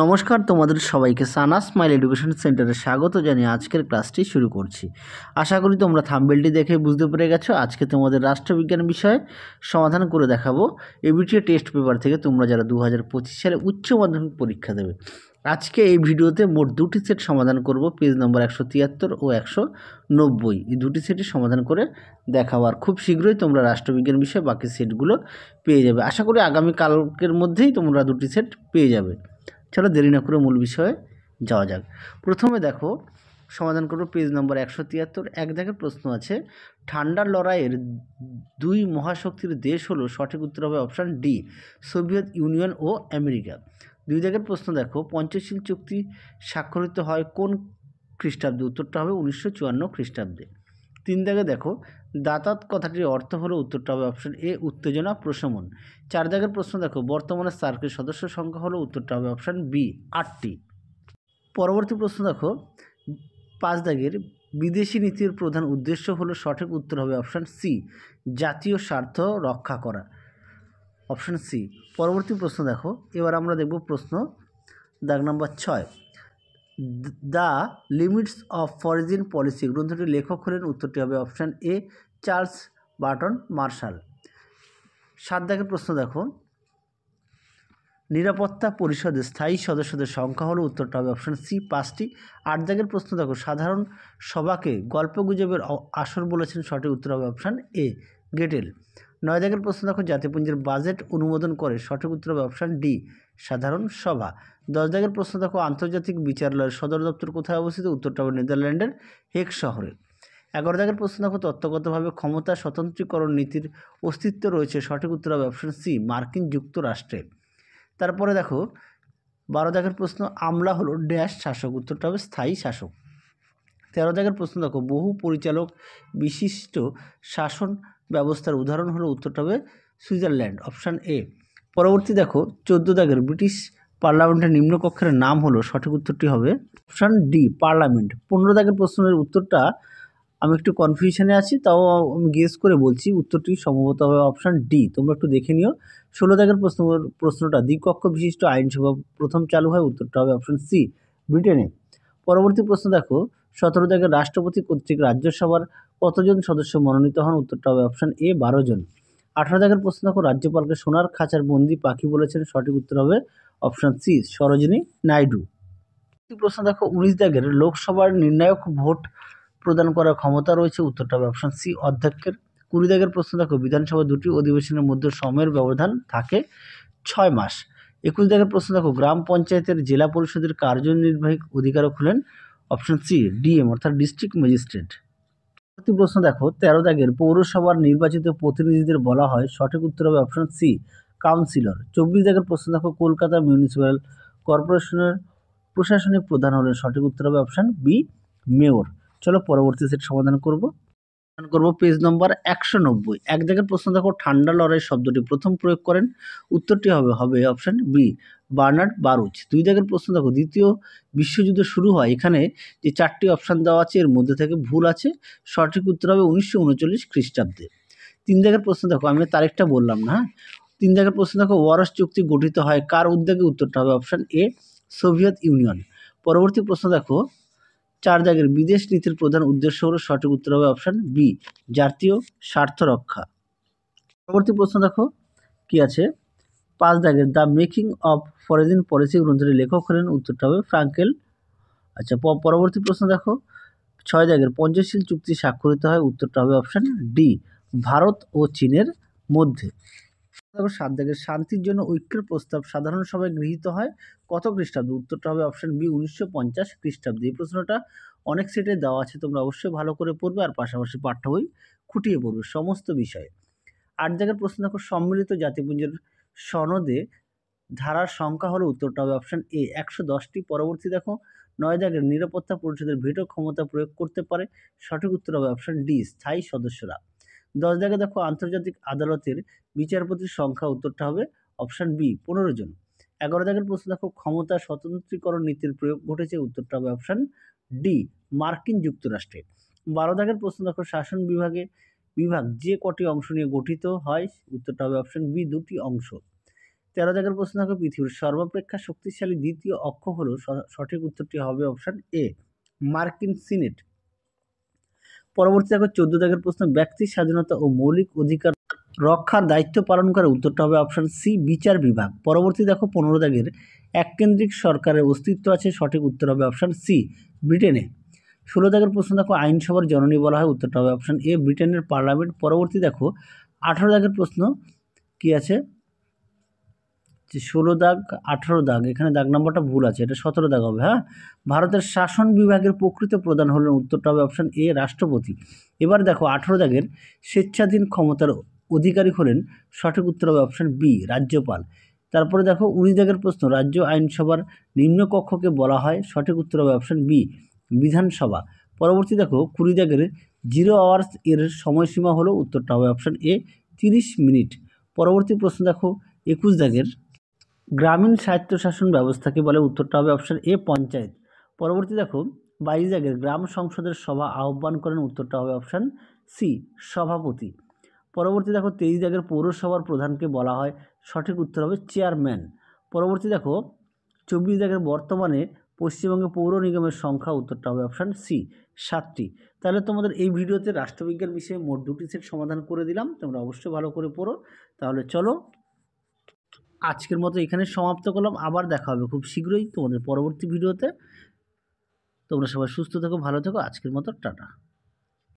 নমস্কার, তোমাদের সবাইকে সানা স্মাইল এডুকেশন সেন্টারে স্বাগত জানিয়ে আজকের ক্লাসটি শুরু করছি। আশা করি তোমরা থাম্বনেলটি দেখে বুঝতে পেরে গেছো আজকে তোমাদের রাষ্ট্রবিজ্ঞান বিষয়ে সমাধান করে দেখাবো এবিটিএ টেস্ট পেপার থেকে তোমরা যারা 2025 সালে উচ্চ মাধ্যমিক পরীক্ষা দেবে। আজকে এই ভিডিওতে মোট দুটি সেট সমাধান করব, পেজ নম্বর 173 ও 190। এই দুটি সেটের সমাধান করে দেখাবো আর খুব শীঘ্রই তোমরা রাষ্ট্রবিজ্ঞান বিষয়ে বাকি সেটগুলো পেয়ে যাবে। আশা করি আগামীকালকের মধ্যেই তোমরা দুটি সেট পেয়ে যাবে। চলো দেরি না করে মূল বিষয়ে যাওয়া যাক। প্রথমে দেখো সমাধান করব পেজ নম্বর 173। এক দাগের প্রশ্ন আছে, ঠান্ডার লড়াইয়ের দুই মহাশক্তির দেশ হলো, সঠিক উত্তর হবে অপশান ডি, সোভিয়েত ইউনিয়ন ও আমেরিকা। দুই দাগের প্রশ্ন দেখো, পঞ্চশীল চুক্তি স্বাক্ষরিত হয় কোন খ্রিস্টাব্দে? উত্তরটা হবে 1954 খ্রিস্টাব্দে। তিন দাগে দেখো, দাতাত কথাটির অর্থ হলো, উত্তরটা হবে অপশন এ, উত্তেজনা প্রশমন। চার দাগের প্রশ্ন দেখো, বর্তমানে সার্কের সদস্য সংখ্যা হলো, উত্তরটা হবে অপশন বি, 8টি। পরবর্তী প্রশ্ন দেখো, পাঁচ দাগের বিদেশি নীতির প্রধান উদ্দেশ্য হলো, সঠিক উত্তর হবে অপশন সি, জাতীয় স্বার্থ রক্ষা করা, অপশন সি। পরবর্তী প্রশ্ন দেখো, এবার আমরা দেখব প্রশ্ন দাগ নম্বর 6, the limits of foreign policy গ্রন্থটির লেখক হলেন, উত্তরটি হবে option A, Charles Barton Marshall. সাত দাগের প্রশ্ন দেখো, নিরাপত্তা পরিষদের স্থায়ী সদস্যদের সংখ্যা হলো, উত্তরটা হবে অপশান সি, 5টি। আট দাগের প্রশ্ন দেখো, সাধারণ সভাকে গল্পগুজবের আসর বলেছেন, সঠিক উত্তর হবে অপশান এ, গেটেল। নয় দাগের প্রশ্ন দেখো, জাতিপুঞ্জের বাজেট অনুমোদন করে, সঠিক উত্তর হবে অপশান ডি, সাধারণ সভা। 10 দাগের প্রশ্ন দেখো, আন্তর্জাতিক বিচারালয়ের সদর দপ্তর কোথায় অবস্থিত? উত্তরটা হবে নেদারল্যান্ডের হেগ শহরে। 11 দাগের প্রশ্ন দেখো, তত্ত্বগতভাবে ক্ষমতা স্বতন্ত্রীকরণ নীতির অস্তিত্ব রয়েছে, সঠিক উত্তর হবে অপশান সি, মার্কিন যুক্তরাষ্ট্রে। তারপরে দেখো 12 দাগের প্রশ্ন, আমলা হলো ড্যাশ শাসক? উত্তরটা হবে স্থায়ী শাসক। 13 দাগের প্রশ্ন দেখো, বহু পরিচালক বিশিষ্ট শাসন ব্যবস্থার উদাহরণ হলো, উত্তরটা হবে সুইজারল্যান্ড, অপশান এ। পরবর্তী দেখো 14 দাগের ব্রিটিশ পার্লামেন্টের নিম্নকক্ষের নাম হলো, সঠিক উত্তরটি হবে অপশান ডি, পার্লামেন্ট। 15 দাগের প্রশ্নের উত্তরটা আমি একটু কনফিউশনে আছি, তাও আমি গেস করে বলছি, উত্তরটি সম্ভবত হবে অপশান ডি, তোমরা একটু দেখে নিও। 16 দাগের প্রশ্নটা, দ্বিকক্ষ বিশিষ্ট আইনসভা প্রথম চালু হয়, উত্তরটা হবে অপশান সি, ব্রিটেনে। পরবর্তী প্রশ্ন দেখো, 17 দাগের রাষ্ট্রপতি কর্তৃক রাজ্যসভার কতজন সদস্য মনোনীত হন? উত্তরটা হবে অপশান এ, 12 জন। 18 দাগের প্রশ্ন দেখো, রাজ্যপালকে সোনার খাঁচার বন্দি পাখি বলেছেন, সঠিক উত্তর হবে অপশান সি, সরোজিনী নাইডু। প্রশ্ন দেখো, 19 দাগের লোকসভার নির্ণায়ক ভোট প্রদান করার ক্ষমতা রয়েছে, উত্তরটা হবে অপশান সি, অধ্যক্ষের। 20 দাগের প্রশ্ন দেখো, বিধানসভা দুটি অধিবেশনের মধ্যে সময়ের ব্যবধান থাকে 6 মাস। 21 দাগের প্রশ্ন দেখো, গ্রাম পঞ্চায়েতের জেলা পরিষদের কার্যনির্বাহী অধিকারক হলেন, অপশান সি, ডিএম অর্থাৎ ডিস্ট্রিক্ট ম্যাজিস্ট্রেট। পরবর্তী প্রশ্ন দেখো, 13 দাগের পৌরসভার নির্বাচিত প্রতিনিধিদের বলা হয়, সঠিক উত্তর হবে অপশান সি, কাউন্সিলর। 24 দাগের প্রশ্ন দেখো, কলকাতা মিউনিসিপ্যাল কর্পোরেশনের প্রশাসনিক প্রধান হলেন, সঠিক উত্তর হবে অপশান বি, মেয়র। চলো পরবর্তী সেট সমাধান করব পেজ নম্বর 190। এক দাগের প্রশ্ন দেখো, ঠান্ডা লড়াই শব্দটি প্রথম প্রয়োগ করেন, উত্তরটি হবে অপশান বি, বার্নার্ড বারুচ। 2 দাগের প্রশ্ন দেখো, দ্বিতীয় বিশ্বযুদ্ধ শুরু হয়, এখানে যে 4টি অপশান দেওয়া আছে এর মধ্যে থেকে ভুল আছে, সঠিক উত্তর হবে 1939 খ্রিস্টাব্দে। 3 দাগের প্রশ্ন দেখো, আমি তারিখটা বললাম না, 3 দাগের প্রশ্ন দেখো, ওয়ারশ চুক্তি গঠিত হয় কার উদ্যোগে? উত্তরটা হবে অপশান এ, সোভিয়েত ইউনিয়ন। পরবর্তী প্রশ্ন দেখো, 4 দাগের বিদেশ নীতির প্রধান উদ্দেশ্য হলো, সঠিক উত্তর হবে অপশান বি, জাতীয় স্বার্থ রক্ষা। পরবর্তী প্রশ্ন দেখো কি আছে, 5 দাগের the making of foreign policy গ্রন্থটির লেখক হলেন, উত্তরটা হবে ফ্রাঙ্কেল। আচ্ছা, পরবর্তী প্রশ্ন দেখো, 6 দাগের পঞ্চশীল চুক্তি স্বাক্ষরিত হয়, উত্তরটা হবে অপশান ডি, ভারত ও চীনের মধ্যে। 7 দাগের শান্তির জন্য ঐক্যের প্রস্তাব সাধারণ সভায় গৃহীত হয় কত খ্রিস্টাব্দে? উত্তরটা হবে অপশান বি, 1950 খ্রিস্টাব্দে। এই প্রশ্নটা অনেক সেটে দেওয়া আছে, তোমরা অবশ্যই ভালো করে পড়বে আর পাশাপাশি পাঠ্য বই খুঁটিয়ে পড়বে সমস্ত বিষয়ে। 8 দাগের প্রশ্ন দেখো, সম্মিলিত জাতিপুঞ্জের সনদে ধারার সংখ্যা হলো, উত্তরটা হবে অপশান এ, 110টি। পরবর্তী দেখো, 9 দাগের নিরাপত্তা পরিষদের ভেটো ক্ষমতা প্রয়োগ করতে পারে, সঠিক উত্তর হবে অপশান ডি, স্থায়ী সদস্যরা। 10 দাগে দেখো, আন্তর্জাতিক আদালতের বিচারপতির সংখ্যা, উত্তরটা হবে অপশান বি, 15 জন। 11 দাগের প্রশ্ন দেখো, ক্ষমতা স্বতন্ত্রীকরণ নীতির প্রয়োগ ঘটেছে, উত্তরটা হবে অপশান ডি, মার্কিন যুক্তরাষ্ট্রে। 12 দাগের প্রশ্ন দেখো, শাসন বিভাগ যে কটি অংশ নিয়ে গঠিত হয়, উত্তরটা হবে অপশান বি, 2টি অংশ। 13 দাগের প্রশ্ন দেখো, পৃথিবীর সর্বাপেক্ষা শক্তিশালী দ্বিতীয় অক্ষ হলো, সঠিক উত্তরটি হবে অপশান এ মার্কিন সিনেট। পরবর্তী দেখো 14 দাগের প্রশ্ন, ব্যক্তির স্বাধীনতা ও মৌলিক অধিকার রক্ষার দায়িত্ব পালন করে, উত্তরটা হবে অপশান সি বিচার বিভাগ। পরবর্তী দেখো 15 দাগের, এককেন্দ্রিক সরকারের অস্তিত্ব আছে, সঠিক উত্তর হবে অপশান সি ব্রিটেনে। 16 দাগের প্রশ্ন দেখো, আইনসভার জননী বলা হয়, উত্তরটা হবে অপশান এ ব্রিটেনের পার্লামেন্ট। পরবর্তী দেখো 18 দাগের প্রশ্ন কি আছে, 16 দাগ 18 দাগ, এখানে দাগ নম্বরটা ভুল আছে, এটা 17 দাগ হবে। হ্যাঁ, ভারতের শাসন বিভাগের প্রকৃত প্রধান হলেন, উত্তরটা হবে অপশান এ রাষ্ট্রপতি। এবার দেখো 18 দাগের, স্বেচ্ছাধীন ক্ষমতার অধিকারী হলেন, সঠিক উত্তর হবে অপশান বি রাজ্যপাল। তারপরে দেখো 19 দাগের প্রশ্ন, রাজ্য আইনসভার নিম্নকক্ষকে বলা হয়, সঠিক উত্তর হবে অপশান বি বিধানসভা। পরবর্তী দেখো 20 দাগের, 0 আওয়ার্স এর সময়সীমা হলো, উত্তরটা হবে অপশান এ 30 মিনিট। পরবর্তী প্রশ্ন দেখো 21 দাগের, গ্রামীণ স্বায়ত্তশাসন ব্যবস্থাকে বলে, উত্তরটা হবে অপশান এ পঞ্চায়েত। পরবর্তী দেখো 22 দাগের, গ্রাম সংসদের সভা আহ্বান করেন, উত্তরটা হবে অপশান সি সভাপতি। পরবর্তী দেখো 23 দাগের, পৌরসভার প্রধানকে বলা হয়, সঠিক উত্তর হবে চেয়ারম্যান। পরবর্তী দেখো 24 দাগের, বর্তমানে পশ্চিমবঙ্গে পৌর নিগমের সংখ্যা, উত্তরটা হবে অপশান সি 7টি। তাহলে তোমাদের এই ভিডিওতে রাষ্ট্রবিজ্ঞান বিষয়ে মোট 2টি সেট সমাধান করে দিলাম, তোমরা অবশ্যই ভালো করে পড়ো। তাহলে চলো আজকের মতো এখানে সমাপ্ত করলাম, আবার দেখা হবে খুব শীঘ্রই তোমাদের পরবর্তী ভিডিওতে। তোমরা সবাই সুস্থ থেকো, ভালো থেকো, আজকের মতো টাটা।